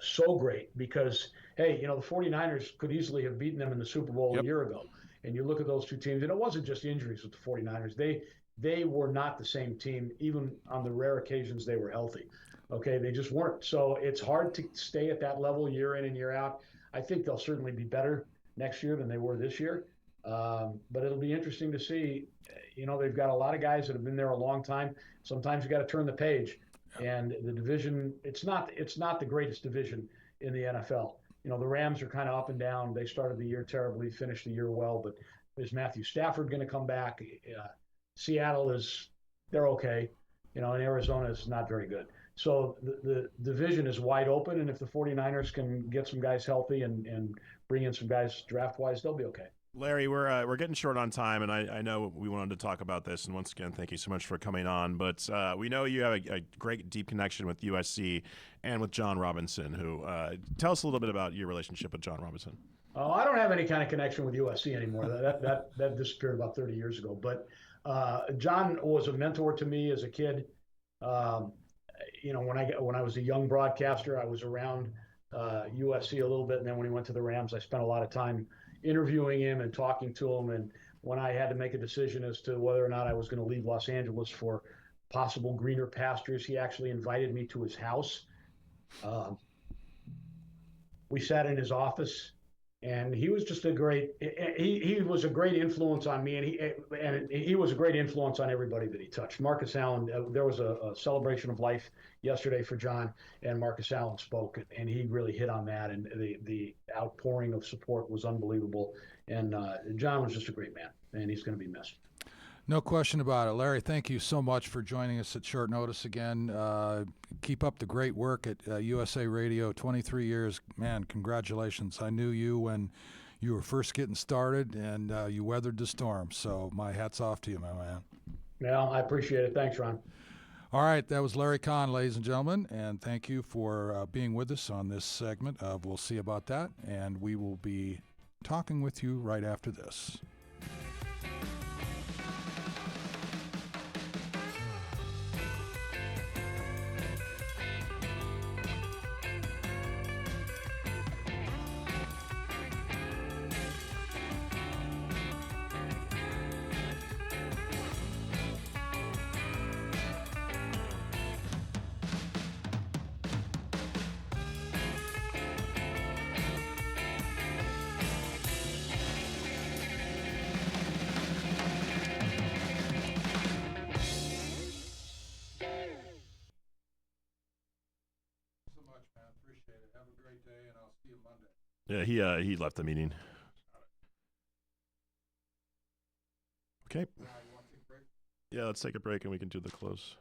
so great, because, hey, the 49ers could easily have beaten them in the Super Bowl a year ago. And you look at those two teams, and it wasn't just injuries with the 49ers. They were not the same team, even on the rare occasions they were healthy. Okay, they just weren't. So it's hard to stay at that level year in and year out. I think they'll certainly be better next year than they were this year. But it'll be interesting to see. They've got a lot of guys that have been there a long time. Sometimes you got to turn the page. And the division, it's not the greatest division in the NFL. The Rams are kind of up and down. They started the year terribly, finished the year well. But is Matthew Stafford going to come back? Seattle they're okay. And Arizona is not very good. So the division is wide open, and if the 49ers can get some guys healthy and bring in some guys draft wise, they'll be okay. Larry, we're getting short on time, and I know we wanted to talk about this. And once again, thank you so much for coming on. But we know you have a great, deep connection with USC and with John Robinson. Who tell us a little bit about your relationship with John Robinson. Oh, I don't have any kind of connection with USC anymore. That disappeared about 30 years ago. But John was a mentor to me as a kid. Um, when I was a young broadcaster, I was around USC a little bit, and then when he went to the Rams, I spent a lot of time interviewing him and talking to him. And when I had to make a decision as to whether or not I was going to leave Los Angeles for possible greener pastures, he actually invited me to his house. We sat in his office, and he was just he was a great influence on me, and he was a great influence on everybody that he touched. Marcus Allen, there was a celebration of life yesterday for John, and Marcus Allen spoke, and he really hit on that, and the outpouring of support was unbelievable. And John was just a great man, and he's going to be missed. No question about it. Larry, thank you so much for joining us at short notice again. Keep up the great work at USA Radio, 23 years. Man, congratulations. I knew you when you were first getting started, and you weathered the storm. So my hat's off to you, my man. Yeah, I appreciate it. Thanks, Ron. All right, that was Larry Kahn, ladies and gentlemen, and thank you for being with us on this segment of We'll See About That, and we will be talking with you right after this. Yeah, he left the meeting. Okay. Yeah, let's take a break and we can do the close.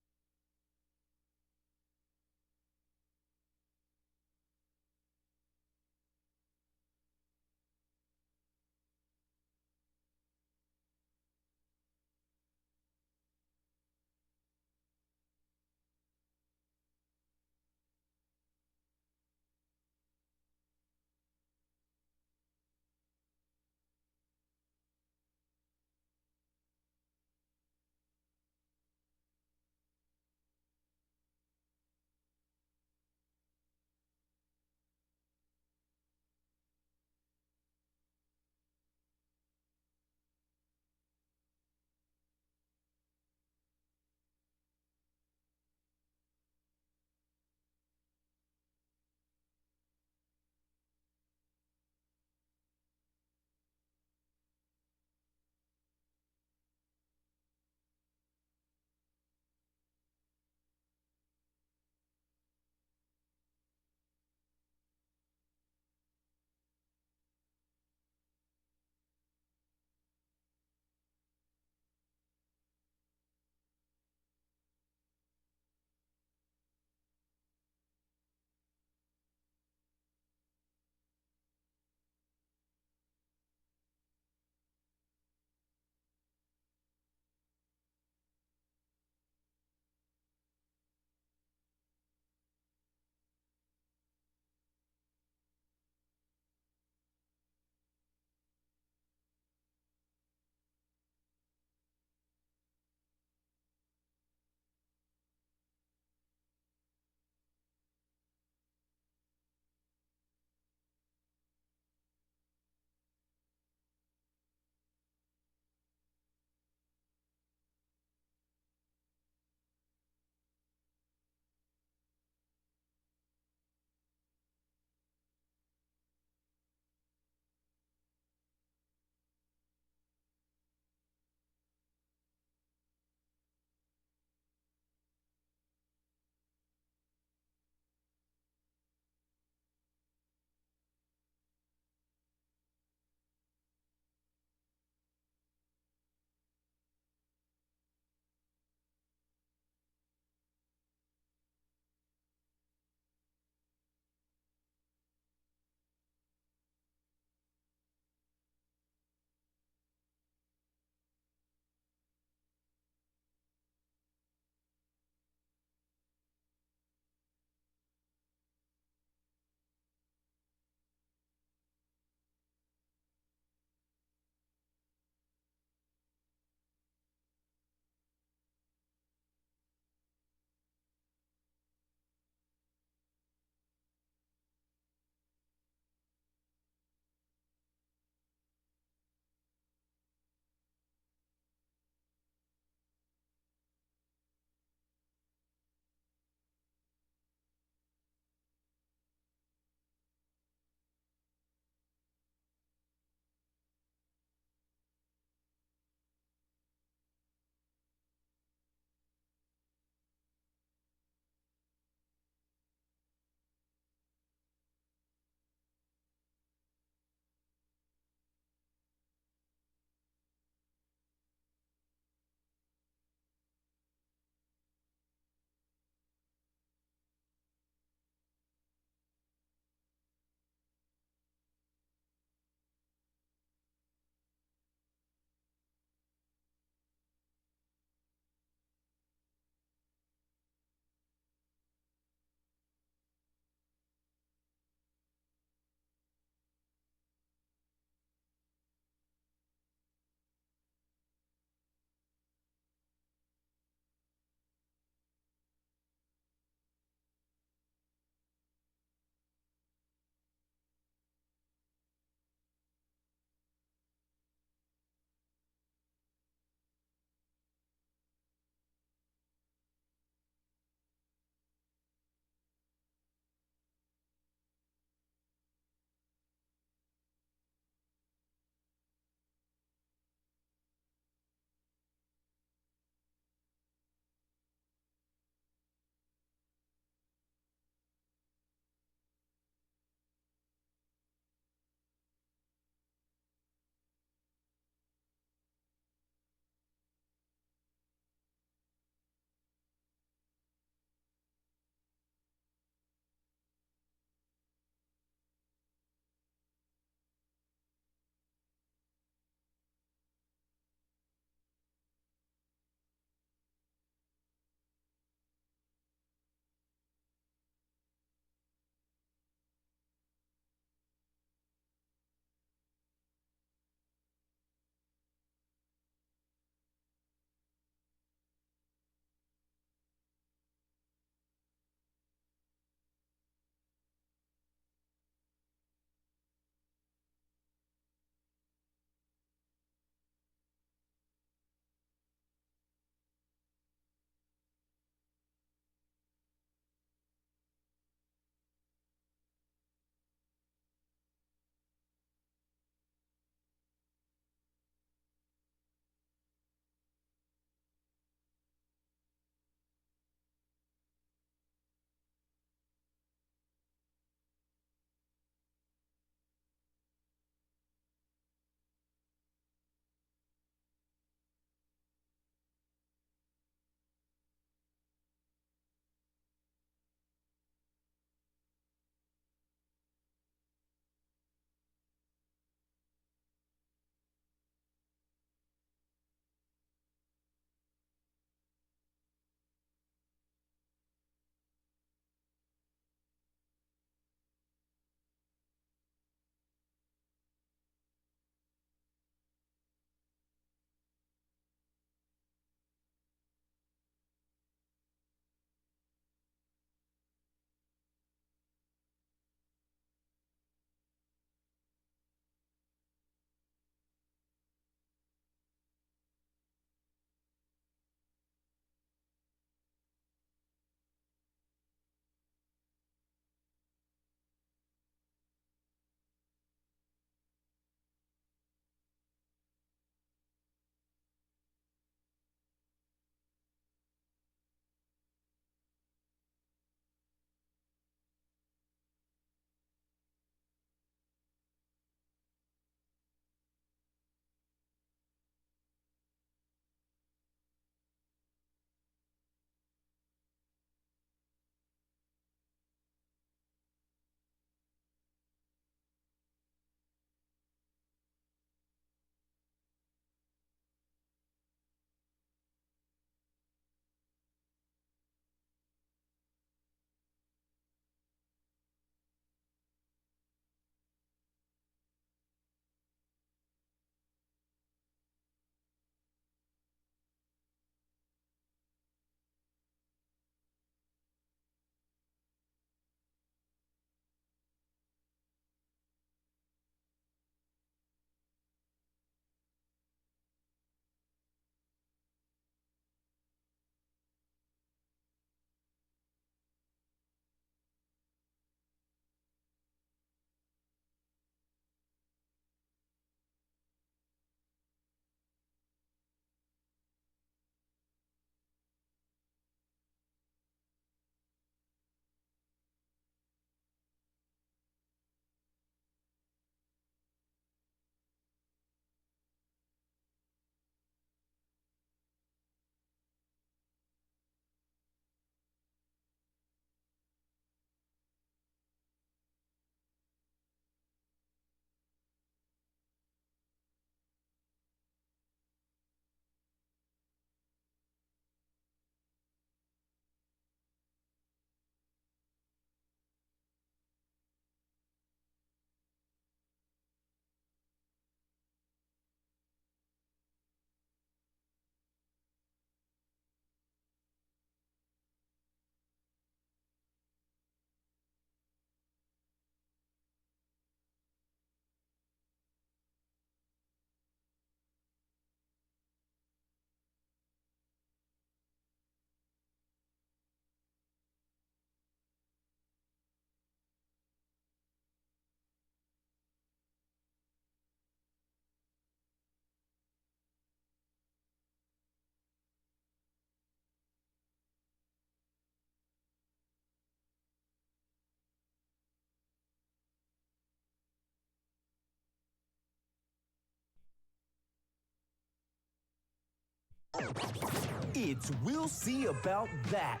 It's We'll See About That.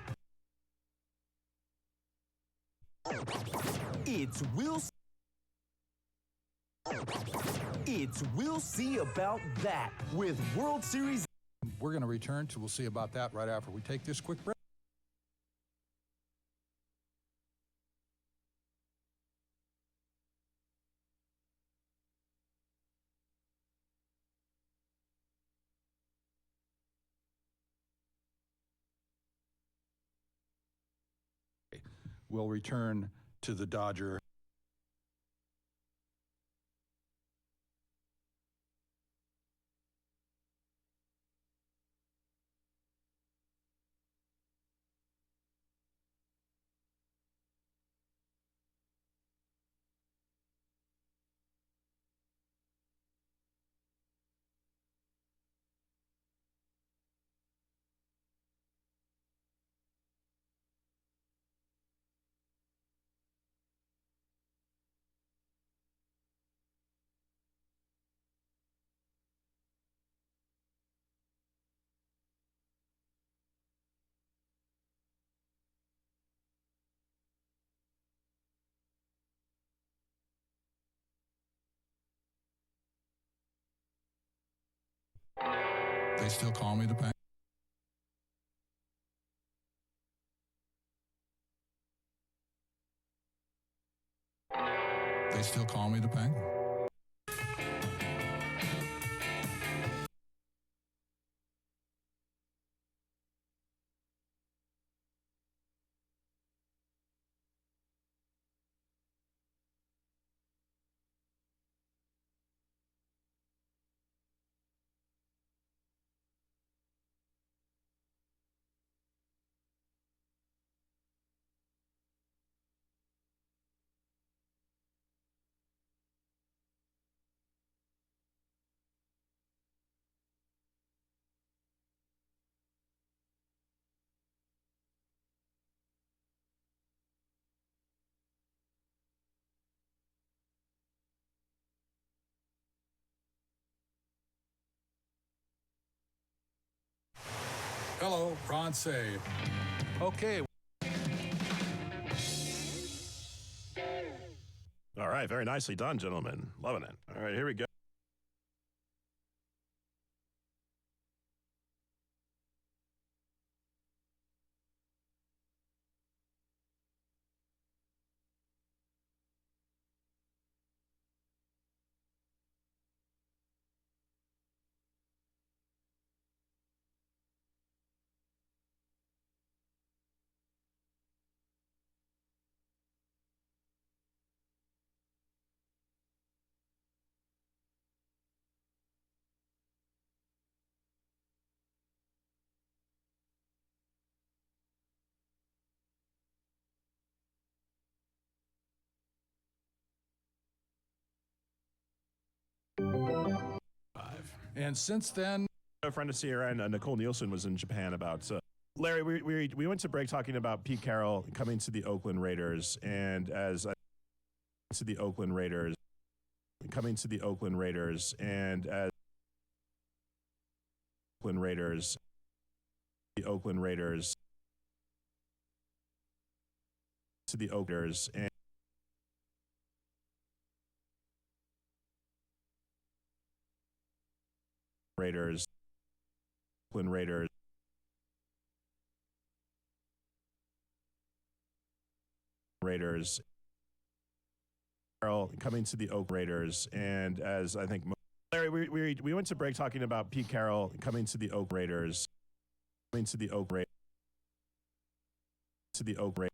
It's We'll See About That with World Series. We're going to return to We'll See About That right after we take this quick break. We'll return to the Dodger. They still call me the Penguin. They still call me the Penguin. Hello, Ron Say. Okay. All right, very nicely done, gentlemen. Loving it. All right, here we go. And since then, A friend of Sierra and Nicole Nielsen was in Japan about. Larry, we went to break talking about Pete Carroll coming to the Oakland Raiders, and as to the Oakland Raiders, coming to the Oakland Raiders, and as Oakland Raiders, the Oakland Raiders, to the Oakers, and Raiders, Oakland Raiders, Raiders. Carroll coming to the Oak Raiders, and as I think Larry, we went to break talking about Pete Carroll coming to the Oak Raiders, coming to the Oak Raiders, to the Oak Raiders,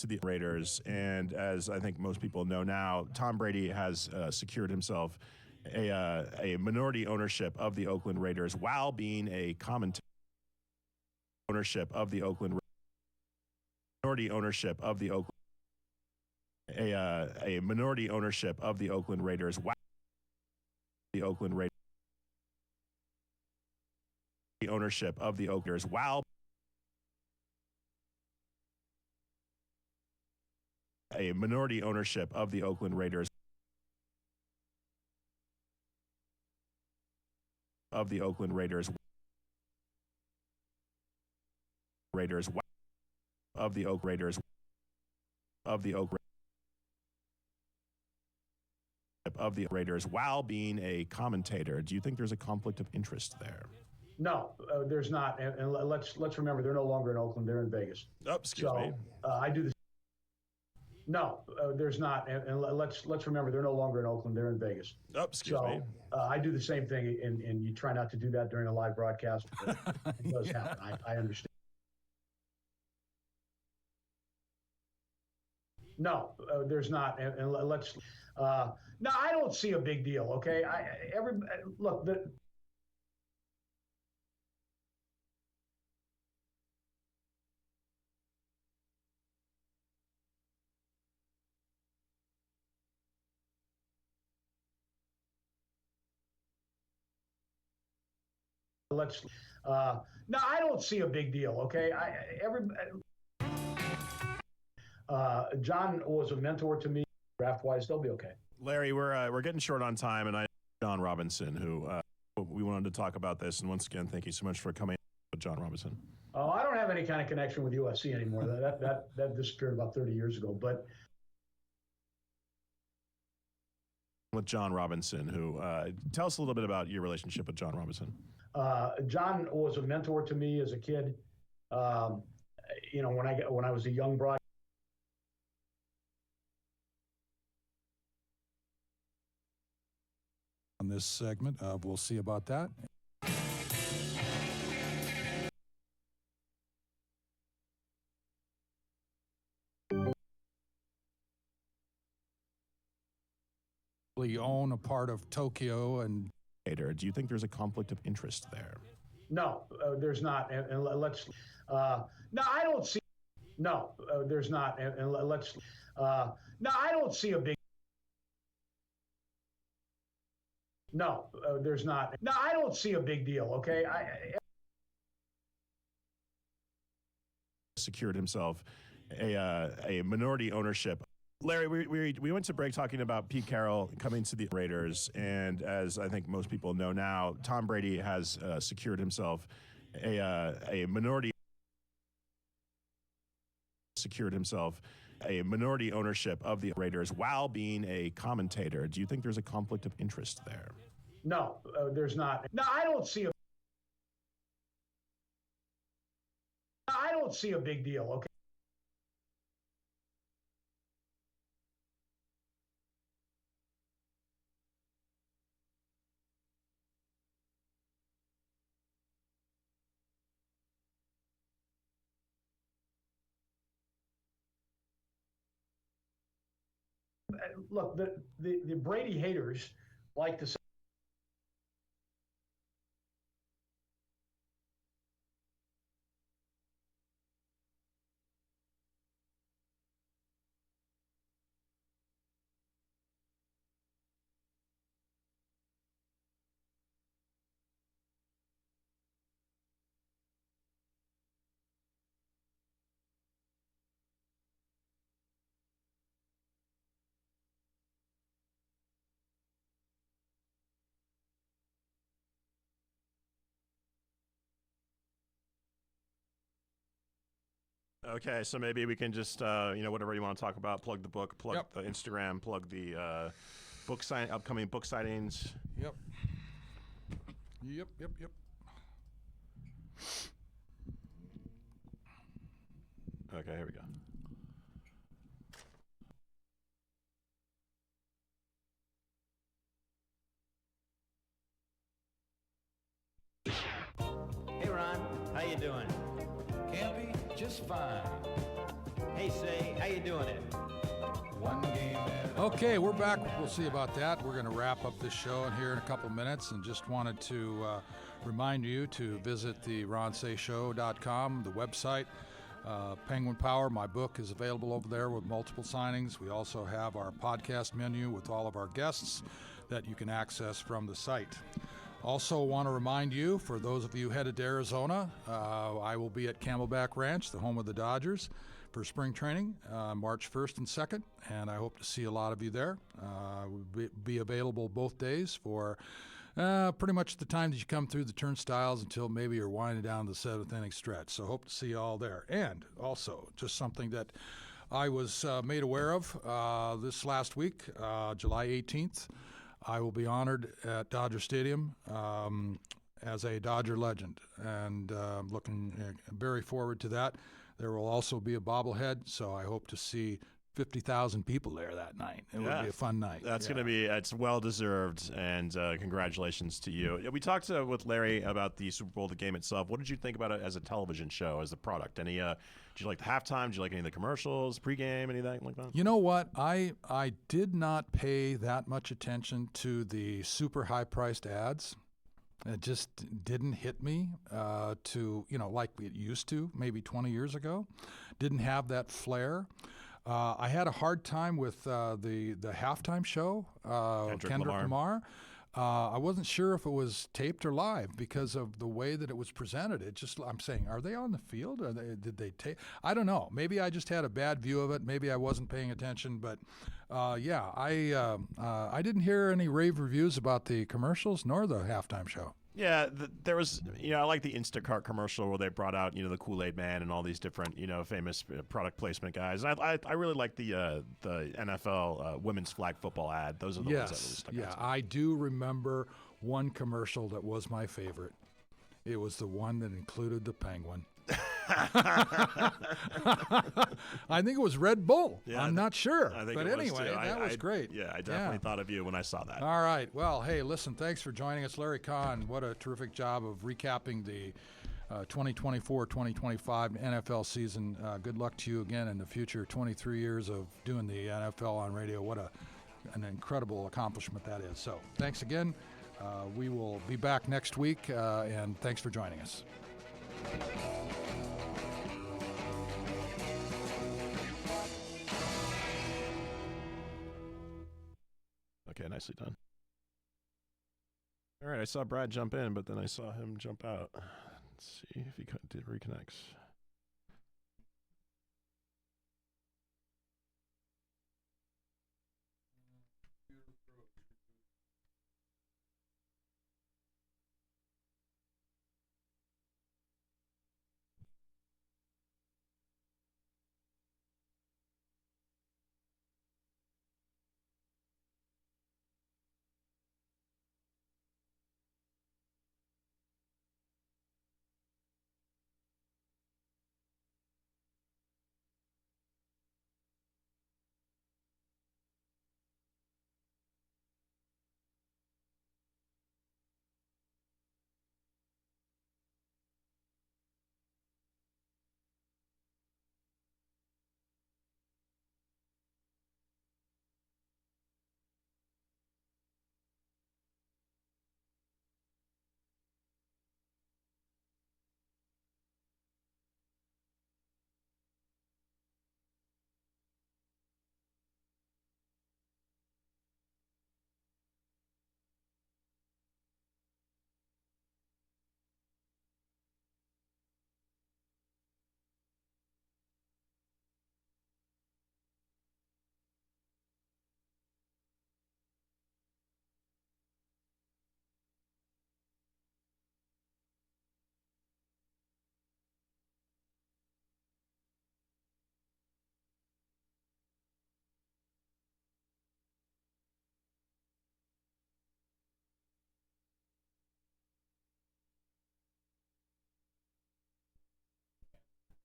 to the Raiders, and as I think most people know now, Tom Brady has secured himself a minority ownership of the Oakland Raiders while being a commentator ownership of the Oakland minority ownership of the Oakland a minority ownership of the Oakland Raiders while the Oakland Raiders ownership of the Oakers while a minority ownership of the Oakland Raiders of the Oakland Raiders of the Oak Raiders of the Oak of the Raiders while being a commentator. Do you think there's a conflict of interest there? No, there's not. And let's remember, they're no longer in Oakland; they're in Vegas. Oh, excuse me. I do this. No, there's not. And let's remember, they're no longer in Oakland; they're in Vegas. Oh, excuse me. I do the same thing, and you try not to do that during a live broadcast. But it does happen. I understand. No, there's not. And let's. No, I don't see a big deal. Okay, look. No, I don't see a big deal. Okay, John was a mentor to me. Draft wise, they'll be okay. Larry, we're getting short on time, and John Robinson, who we wanted to talk about this, and once again, thank you so much for coming, John Robinson. Oh, I don't have any kind of connection with USC anymore. That disappeared about 30 years ago. But with John Robinson, who tell us a little bit about your relationship with John Robinson. John was a mentor to me as a kid. When I was a young broad. On this segment, we'll see about that. We own a part of Tokyo and. Do you think there's a conflict of interest there? No, there's not. And let's. No, I don't see. No, there's not. And let's. No, I don't see a big. No, there's not. No, I don't see a big deal. Okay. Secured himself a minority ownership. Larry, we went to break talking about Pete Carroll coming to the Raiders, and as I think most people know now, Tom Brady has secured himself a minority ownership of the Raiders while being a commentator. Do you think there's a conflict of interest there? No, there's not. No, I don't see a big deal. Okay. Look, the Brady haters like to say. Okay, so maybe we can just, whatever you want to talk about, plug the book, plug the Instagram, plug the upcoming book signings. Yep. Okay, here we go. Hey, Ron, how you doing? Campy, just fine. Hey, Say, how you doing it? One game at Okay, we're back. We'll see about that. We're going to wrap up this show here in a couple minutes, and just wanted to remind you to visit the ronsayshow.com, the website. Penguin Power, my book, is available over there with multiple signings. We also have our podcast menu with all of our guests that you can access from the site. Also want to remind you, for those of you headed to Arizona, I will be at Camelback Ranch, the home of the Dodgers, for spring training, March 1st and 2nd, and I hope to see a lot of you there. We'll be available both days for Pretty much the time that you come through the turnstiles until maybe you're winding down the 7th inning stretch. So hope to see you all there. And also, just something that I was made aware of this last week, July 18th, I will be honored at Dodger Stadium as a Dodger legend, and I'm looking very forward to that. There will also be a bobblehead, so I hope to see 50,000 people there that night. It would be a fun night. That's going to be, it's well-deserved, and congratulations to you. We talked with Larry about the Super Bowl, the game itself. What did you think about it as a television show, as a product? Any, did you like the halftime? Did you like any of the commercials, pregame, anything like that? You know what? I did not pay that much attention to the super high-priced ads. It just didn't hit me like it used to maybe 20 years ago. Didn't have that flair. I had a hard time with the halftime show, Kendrick Lamar. I wasn't sure if it was taped or live because of the way that it was presented. I'm saying, are they on the field? Did they tape? I don't know. Maybe I just had a bad view of it. Maybe I wasn't paying attention. But I didn't hear any rave reviews about the commercials nor the halftime show. Yeah, there was, I like the Instacart commercial where they brought out, the Kool-Aid Man and all these different, famous product placement guys. And I really like the NFL women's flag football ad. Those are the ones that really stuck out to me. I do remember one commercial that was my favorite. It was the one that included the penguin. I think it was Red Bull. Yeah, I'm not sure. But anyway, that was great. Yeah, I definitely thought of you when I saw that. All right. Well, hey, listen, thanks for joining us. Larry Kahn, what a terrific job of recapping the 2024-2025 NFL season. Good luck to you again in the future. 23 years of doing the NFL on radio. What an incredible accomplishment that is. So thanks again. We will be back next week, and thanks for joining us. Okay, nicely done. All right, I saw Brad jump in, but then I saw him jump out. Let's see if he reconnects.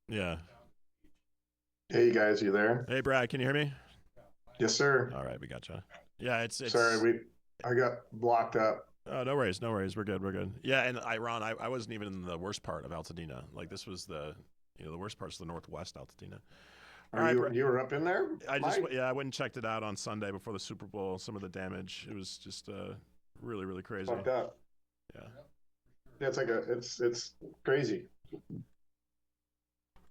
Yeah. Hey, you guys, you there? Hey, Brad, can you hear me? Yes, sir. All right, we gotcha. Yeah, it's Sorry, I got blocked up. Oh, no worries. We're good. Yeah, and Ron, I wasn't even in the worst part of Altadena. Like, this was the worst part's the northwest Altadena. You were up in there? I went and checked it out on Sunday before the Super Bowl. Some of the damage, it was just really, really crazy. Fucked up. Yeah. Yeah, it's crazy.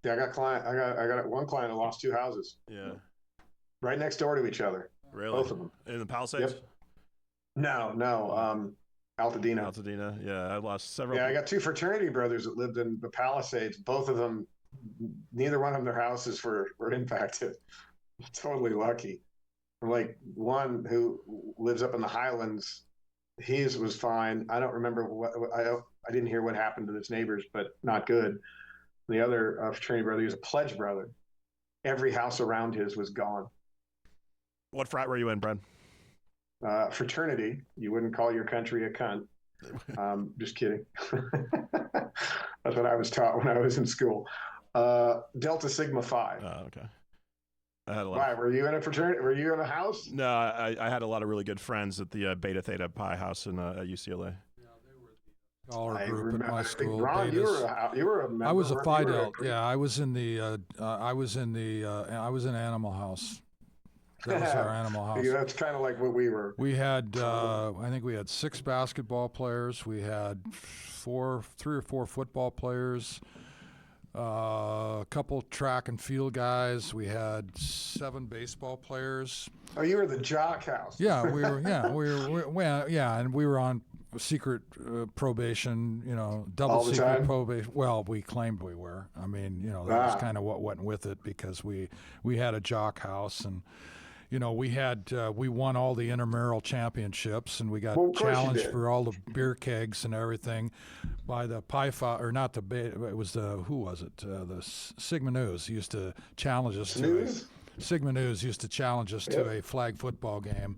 Yeah, I got one client that lost 2 houses. Yeah. Right next door to each other. Really? Both of them. In the Palisades? Yep. No. Altadena. Altadena. Yeah, I lost several. Yeah, I got 2 fraternity brothers that lived in the Palisades. Both of them, neither one of their houses were impacted. Totally lucky. Like one who lives up in the Highlands, His was fine. I don't remember I didn't hear what happened to his neighbors, but not good. The other fraternity brother, he was a pledge brother. Every house around his was gone. What frat were you in, Brad? Fraternity. You wouldn't call your country a cunt. Just kidding. That's what I was taught when I was in school. Delta Sigma Phi. Oh, okay. I had a lot. Why? Were you in a fraternity? Were you in a house? No, I had a lot of really good friends at the Beta Theta Pi house at UCLA. Scholar group at my school. Ron, you were a member. I was a Phi Delta. Yeah, I was in the I was in Animal House. That was our Animal House. Yeah, that's kind of like what we were. We had I think we had 6 basketball players. We had 3 or 4 football players. A couple track and field guys. We had 7 baseball players. Oh, you were the jock house. Yeah, we were. Yeah, and we were on secret probation. Double secret probation. Well, we claimed we were. I mean, that was kind of what went with it because we had a jock house and. We won all the intramural championships, and we got challenged for all the beer kegs and everything by the Pi Phi, or not the, it was the, who was it? The Sigma News used to challenge us Sigma News used to challenge us to a flag football game.